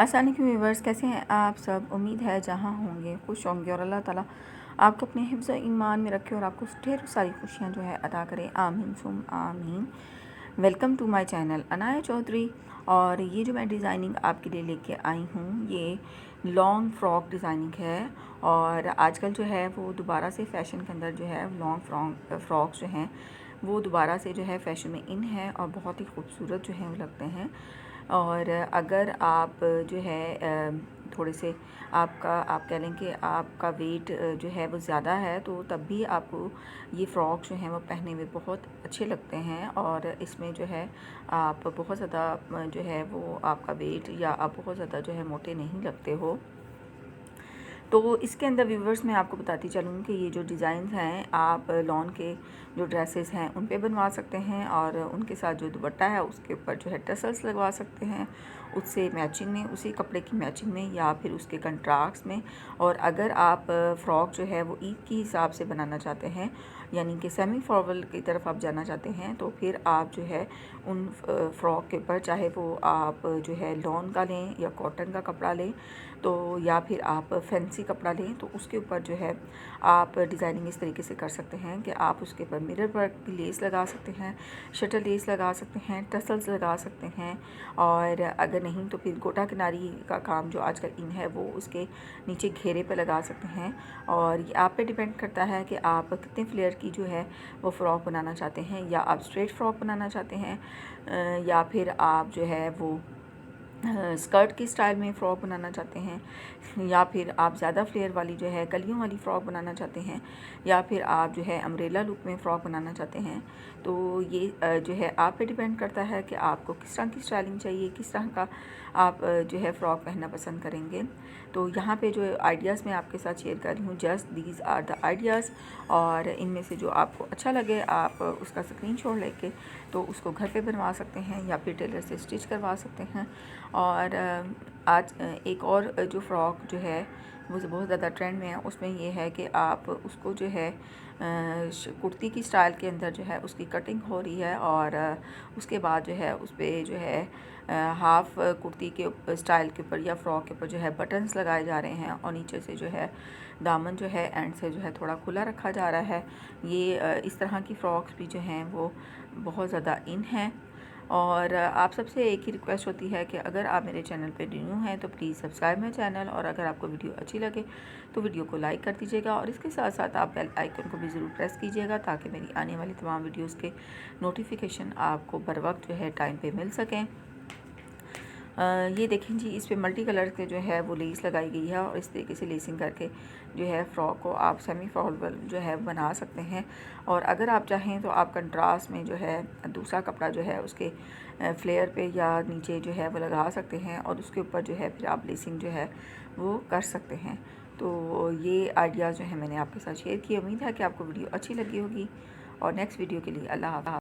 अस्सलाम वालेकुम व्यूअर्स, कैसे हैं आप सब। उम्मीद है जहाँ होंगे खुश होंगे और अल्लाह ताला आपको अपने हिफ्ज़ ईमान में रखे और आपको ढेर सारी खुशियाँ जो है अदा करे। आमीन सुम आमीन। Welcome to my channel Anaya Chaudhary. और ये जो मैं डिज़ाइनिंग आपके लिए लेके आई हूँ, ये लॉन्ग फ्रॉक डिज़ाइनिंग है। और आजकल जो है वो दोबारा से फ़ैशन के अंदर जो है लॉन्ग फ्रॉक्स जो हैं वो दोबारा से जो है फ़ैशन में इन है और बहुत ही खूबसूरत जो है वो लगते हैं। और अगर आप जो है थोड़े से आप कह लें कि आपका वेट जो है वो ज़्यादा है, तो तब भी आपको ये फ़्रॉक जो हैं वो पहनने में बहुत अच्छे लगते हैं। और इसमें जो है आप बहुत ज़्यादा जो है वो आपका वेट या आप बहुत ज़्यादा जो है मोटे नहीं लगते हो। तो इसके अंदर व्यूवर्स मैं आपको बताती चलूँ कि ये जो डिज़ाइन हैं आप लॉन के जो ड्रेसेस हैं उन पे बनवा सकते हैं और उनके साथ जो दुपट्टा है उसके ऊपर जो है टसल्स लगवा सकते हैं, उससे मैचिंग में, उसी कपड़े की मैचिंग में या फिर उसके कंट्रास्ट में। और अगर आप फ़्रॉक जो है वो ईद के हिसाब से बनाना चाहते हैं, यानी कि सेमी फॉर्मल की तरफ आप जाना चाहते हैं, तो फिर आप जो है उन फ़्रॉक के ऊपर चाहे वो आप जो है लॉन का लें या कॉटन का कपड़ा लें, तो या फिर आप फैंसी कपड़ा लें, तो उसके ऊपर जो है आप डिज़ाइनिंग इस तरीके से कर सकते हैं कि आप उसके ऊपर मिरर वर्क की लेस लगा सकते हैं, शटल लेस लगा सकते हैं, टसल्स लगा सकते हैं। और अगर नहीं तो फिर गोटा किनारी का काम जो आजकल इन है वो उसके नीचे घेरे पे लगा सकते हैं। और ये आप पे डिपेंड करता है कि आप कितने फ्लेयर की जो है वो फ़्रॉक बनाना चाहते हैं, या आप स्ट्रेट फ्रॉक बनाना चाहते हैं, या फिर आप जो है वो स्कर्ट की स्टाइल में फ़्रॉक बनाना चाहते हैं, या फिर आप ज़्यादा फ्लेयर वाली जो है कलियों वाली फ़्रॉक बनाना चाहते हैं, या फिर आप जो है अम्ब्रेला लुक में फ़्रॉक बनाना चाहते हैं। तो ये जो है आप पे डिपेंड करता है कि आपको किस तरह की स्टाइलिंग चाहिए, किस तरह का आप जो है फ़्रॉक पहनना पसंद करेंगे। तो यहाँ पे जो आइडियाज़ मैं आपके साथ शेयर कर रही हूँ, just these are the ideas. और इनमें से जो आपको अच्छा लगे आप उसका स्क्रीनशॉट लेके तो उसको घर पे बनवा सकते हैं या फिर टेलर से स्टिच करवा सकते हैं। और आज एक और जो फ़्रॉक जो है वो बहुत ज़्यादा ट्रेंड में है, उसमें ये है कि आप उसको जो है कुर्ती की स्टाइल के अंदर जो है उसकी कटिंग हो रही है, और उसके बाद जो है उस पर जो है हाफ़ कुर्ती के स्टाइल के ऊपर या फ़्रॉक के ऊपर जो है बटन्स लगाए जा रहे हैं, और नीचे से जो है दामन जो है एंड से जो है थोड़ा खुला रखा जा रहा है। ये इस तरह की फ़्रॉक्स भी जो हैं वो बहुत ज़्यादा इन हैं। और आप सबसे एक ही रिक्वेस्ट होती है कि अगर आप मेरे चैनल पे न्यू हैं तो प्लीज़ सब्सक्राइब माई चैनल, और अगर आपको वीडियो अच्छी लगे तो वीडियो को लाइक कर दीजिएगा, और इसके साथ साथ आप बेल आइकन को भी ज़रूर प्रेस कीजिएगा ताकि मेरी आने वाली तमाम वीडियोज़ के नोटिफिकेशन आपको बर वक्त जो है टाइम पर मिल सकें। ये देखें जी, इस पे मल्टी कलर के जो है वो लेस लगाई गई है, और इस तरीके से लेसिंग करके जो है फ़्रॉक को आप सेमी फॉर्मल जो है बना सकते हैं। और अगर आप चाहें तो आप कंट्रास्ट में जो है दूसरा कपड़ा जो है उसके फ्लेयर पे या नीचे जो है वो लगा सकते हैं, और उसके ऊपर जो है फिर आप लेसिंग जो है वो कर सकते हैं। तो ये आइडियाज़ जो है मैंने आपके साथ शेयर किए। उम्मीद है कि आपको वीडियो अच्छी लगी होगी, और नेक्स्ट वीडियो के लिए अल्लाह हाफ़िज़।